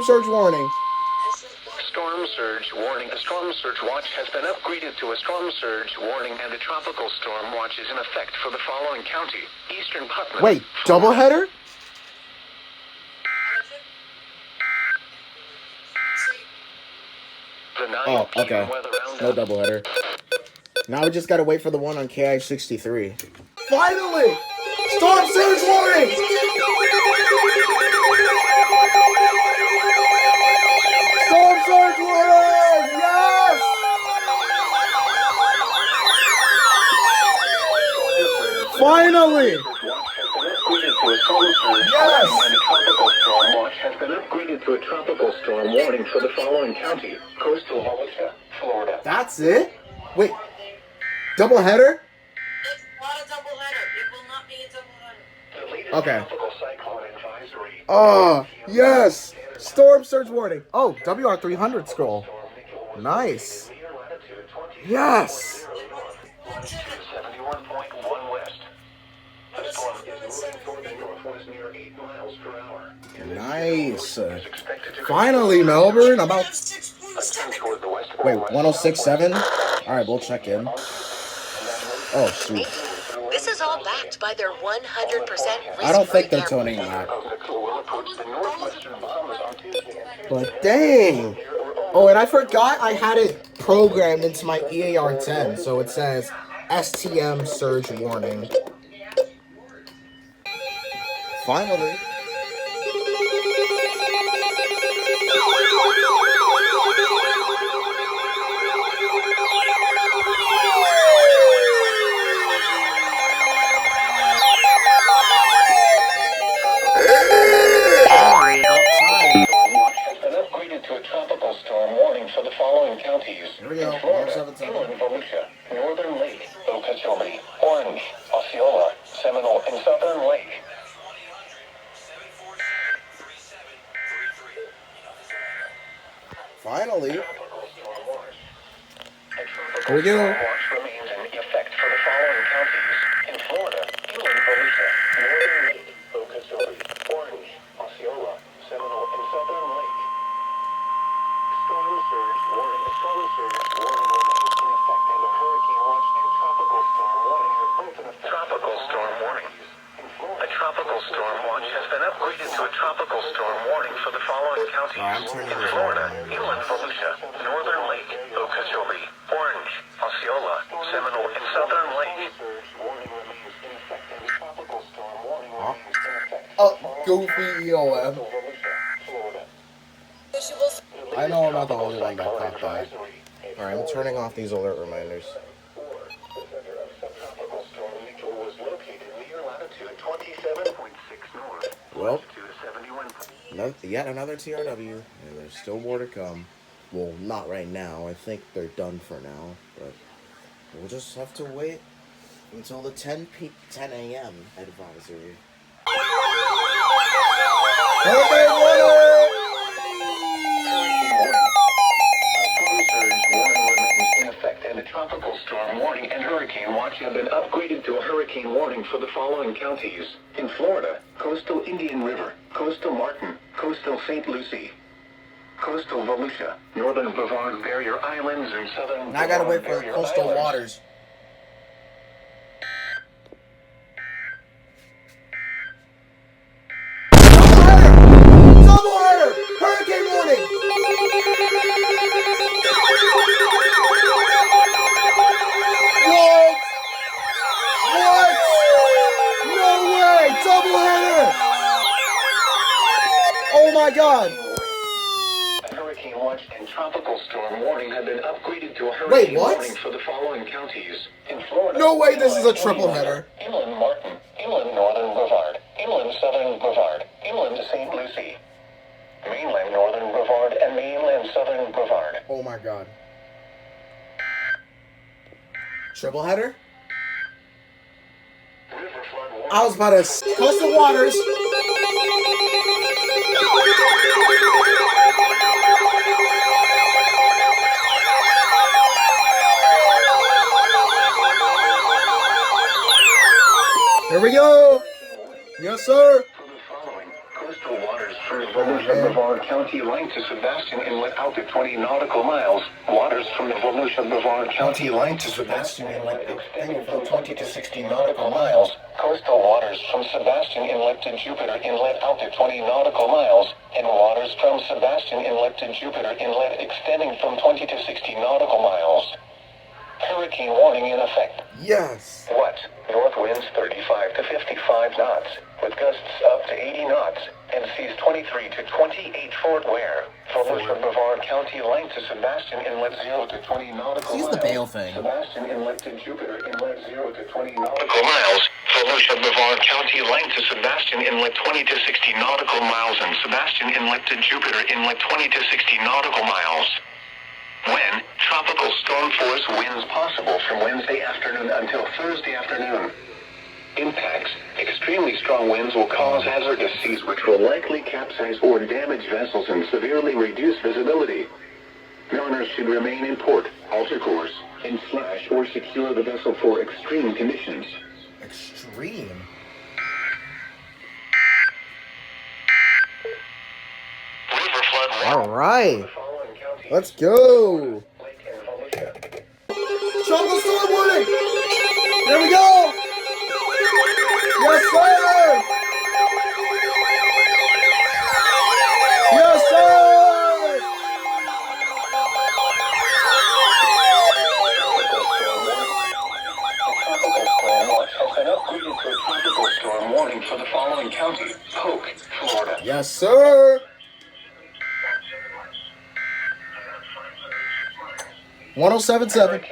storm surge warning. Storm surge warning. The storm surge watch has been upgraded to a storm surge warning, and a tropical storm watch is in effect for the following county: Eastern Putnam. Wait, doubleheader? Oh, okay. No doubleheader. Now we just gotta wait for the one on KI-63. Finally! Storm surge warning! Storm surge warning! Yes! Finally! Yes! And a tropical storm watch has been upgraded to a tropical storm warning for the following county: Coastal Volusia, Florida. That's it? Wait, doubleheader? It's not a double header. It will not be a double header. The latest Okay. tropical cyclone advisory. Oh, yes! Storm surge warning. Oh, WR300 scroll. Nice. Yes! 71.1 west. The storm is moving toward the northwest near 8 miles per hour. Nice. Finally, Melbourne. About. Toward the west. Wait, 106.7? Alright, we'll check in. Oh, shoot. This is all backed by their 100% I don't think they're risk-free toning that. Will approach the northwestern Bahamas on Tuesday. But dang! Oh, and I forgot I had it programmed into my EAR10, so it says STM surge warning. Finally. Tropical storm warning for the following counties: Here we go. in Florida, 107.7. Inland Volusia, Northern Lake, Okeechobee, Orange, Osceola, Seminole, and Southern Lake. Finally. Here we go. Watch remains in effect for the following counties: in Florida, Inland Volusia, Northern Lake, Okeechobee, Orange, Osceola, Seminole, and Southern Lake. Storm surge warning. The storm surge warning remains in effect, and a hurricane watch and tropical storm warning are both in effect. Tropical storm warning. A tropical storm watch has been upgraded to a tropical storm warning for the following counties: I'm turning in this Florida, on. Inland Volusia, Northern Lake, Okeechobee, Orange, Osceola, Seminole, and Southern Lake. Warning remains in effect, and a tropical storm warning remains in effect. Oh, goofy EOM. Florida. I know I'm not the only one that thought that. Alright, I'm turning off these alert reminders. The center of subtropical storm Mitchell was located near latitude 27.6 north, Well, longitude 71. yet another TRW, and there's still more to come. Well, not right now. I think they're done for now, but we'll just have to wait until the 10 a.m. advisory. Hurricane warning! Storm surge warning remains in effect, and a tropical storm warning and hurricane watch have been upgraded to a hurricane warning for the following counties: in Florida, coastal Indian River, coastal Martin, coastal St. Lucie, coastal Volusia, northern Brevard Barrier Islands, and southern. Now I gotta wait for Brevard the Barrier coastal Islands. waters. Double header! Hurricane warning! What? What? No way! Double header! Oh my god! A hurricane watch and tropical storm warning have been upgraded to a hurricane what? warning for the following counties: in Florida. No way this is a triple header. Inland Martin, inland northern Brevard, inland southern Brevard, inland St. Lucie, mainland northern Brevard, and mainland southern Brevard. Oh my god. Triple header? River flood warning. I was about to coastal waters. Here we go. Yes, sir. For the following: coastal waters for Volusia Brevard County line to Sebastian Inlet out at 20 nautical miles. Waters from the Volusia Brevard County line to Sebastian Inlet extending from 20 to 60 nautical miles. Coastal waters from Sebastian Inlet to Jupiter Inlet out at 20 nautical miles. And waters from Sebastian Inlet to Jupiter Inlet extending from 20 to 60 nautical miles. Hurricane warning in effect. Yes. What? North winds 35 to 55 knots, with gusts up to 80 knots, and seas 23 to 28 Fort Ware. Volusia Brevard County line to Sebastian Inlet 0 to 20 nautical Use miles. the bail thing. Sebastian Inlet to Jupiter Inlet 0 to 20 nautical miles. Volusia Brevard County line to Sebastian Inlet 20 to 60 nautical miles, and Sebastian Inlet to Jupiter Inlet 20 to 60 nautical miles. When? Tropical storm force winds possible from Wednesday afternoon until Thursday afternoon. Impacts. Extremely strong winds will cause hazardous seas which will likely capsize or damage vessels and severely reduce visibility. Mariners should remain in port, alter course, and slash or secure the vessel for extreme conditions. Extreme? River flood warning. Alright. Let's go. Tropical storm warning. Here we go. Yes, sir. Yes, sir. Has been upgraded to a tropical storm warning for the following county: Polk, Florida. Yes, sir. 1077.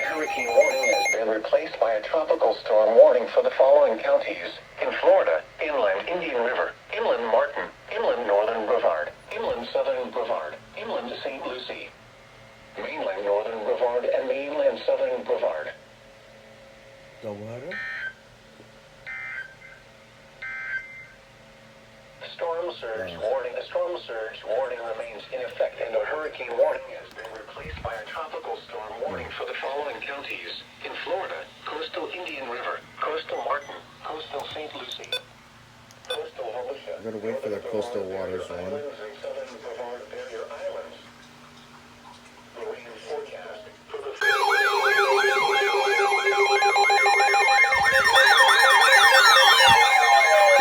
Hurricane warning has been replaced by a tropical storm warning for the following counties: in Florida, inland Indian River, inland Martin, inland northern Brevard, inland southern Brevard, inland St. Lucie, mainland northern Brevard, and mainland southern Brevard. The water? A storm surge warning remains in effect, and a hurricane warning has been replaced by a tropical storm warning for the following counties: in Florida, coastal Indian River, coastal Martin, coastal St. Lucie, coastal Volusia. I'm gonna wait for the coastal waters one. Islands and southern Brevard barrier islands. Marine forecast for the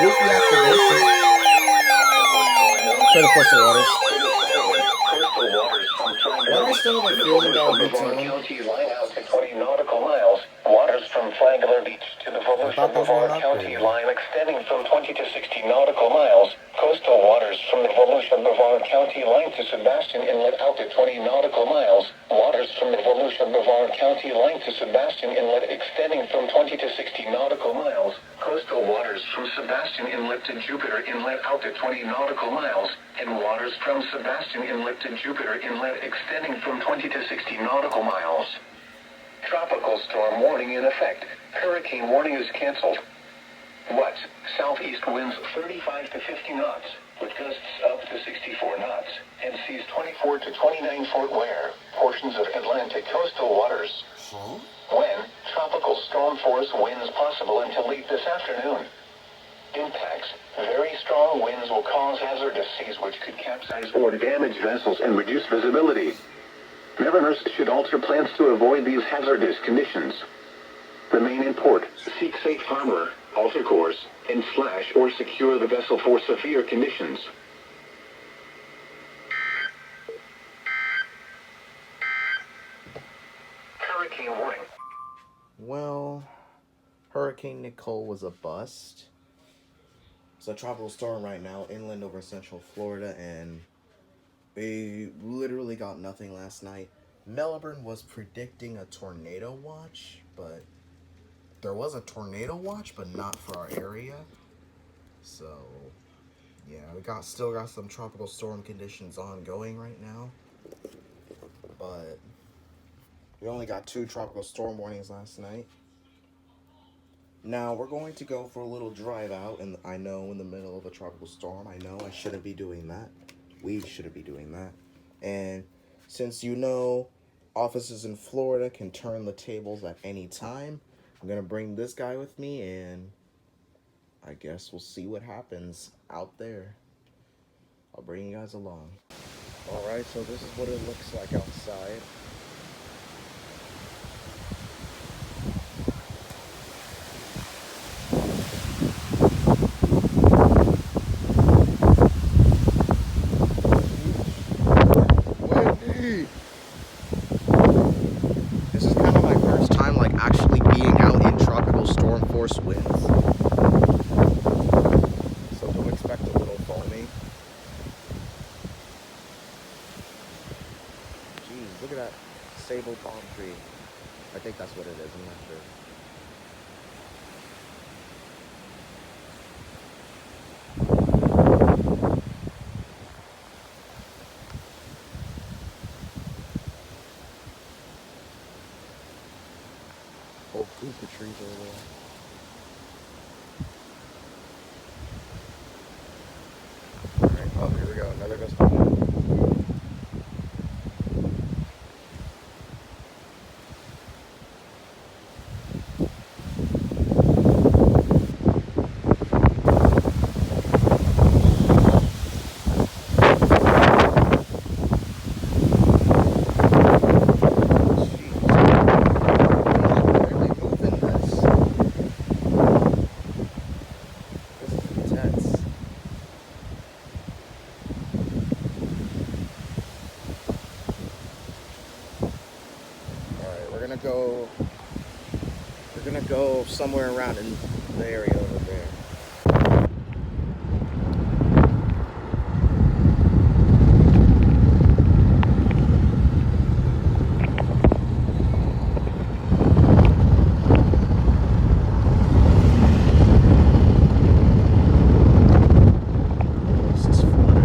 Goofy activation. For the coastal waters. Coastal waters from Why do I still have a feeling about Brevard Big County line out to 20 nautical miles. Waters from Flagler Beach to the Volusia thought those were Brevard not County there. line extending from 20 to 60 nautical miles. Coastal waters from the Volusia Brevard County line to Sebastian Inlet out to 20 nautical miles. Waters from the Volusia Brevard County line to Sebastian Inlet extending from 20 to 60 nautical miles. Coastal waters from Sebastian Inlet to Jupiter Inlet out to 20 nautical miles. And waters from Sebastian Inlet to Jupiter Inlet extending from 20 to 60 nautical miles. Tropical storm warning in effect. Hurricane warning is canceled. What? Southeast winds 35 to 50 knots, with gusts up to 64 knots, and seas 24 to 29 Fort Ware, portions of Atlantic coastal waters. When? Tropical storm force winds possible until late this afternoon. Impacts. Very strong winds will cause hazardous seas which could capsize or damage vessels and reduce visibility. Mariners should alter plans to avoid these hazardous conditions. Remain in port, seek safe harbor, alter course, and slash or secure the vessel for severe conditions. Hurricane warning. Well, Hurricane Nicole was a bust. It's a tropical storm right now, inland over central Florida, and we literally got nothing last night. Melbourne was predicting a tornado watch, but there was a tornado watch, but not for our area. So, yeah, we still got some tropical storm conditions ongoing right now. But we only got 2 tropical storm warnings last night. Now, we're going to go for a little drive out, and I know in the middle of a tropical storm, I know I shouldn't be doing that. We shouldn't be doing that. And since you know offices in Florida can turn the tables at any time, I'm gonna bring this guy with me, and I guess we'll see what happens out there. I'll bring you guys along. Alright, so this is what it looks like outside. Windy! This is kind of my first time like actually being out in tropical storm force winds. So don't expect a little foamy. Jeez, look at that sable palm tree. I think that's what it is, I'm not sure. Whole group of trees over there. Alright, oh, here we go, another gust of wind. We're gonna go somewhere around in the area over there. This is Florida.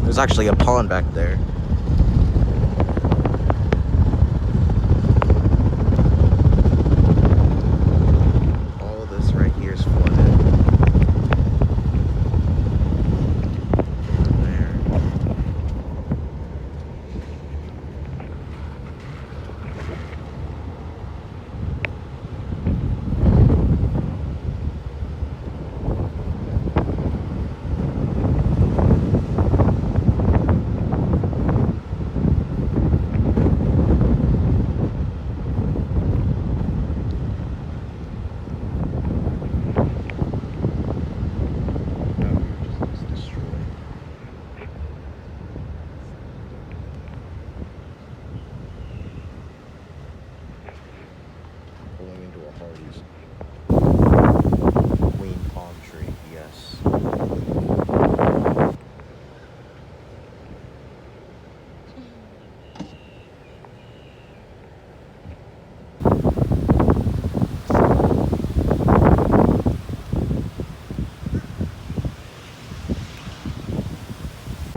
There's actually a pond back there. Pulling into a Hardee's. Queen palm tree, yes.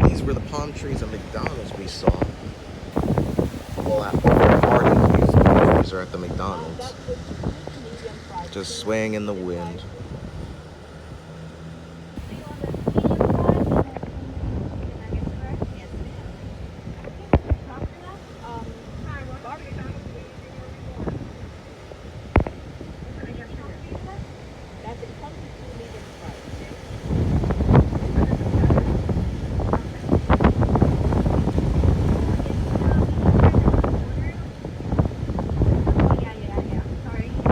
These were the palm trees at McDonald's we saw. Well, at Hardee's, these palm trees are at the McDonald's. Just swaying in the wind.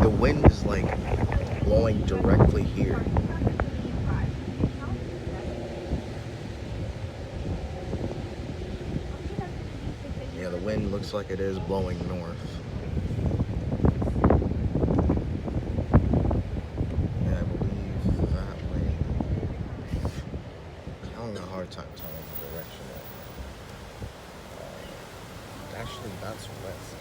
The wind is like blowing directly here. Yeah, the wind looks like it is blowing north. Yeah, I believe that way. I'm having a hard time telling the direction. Actually, that's west.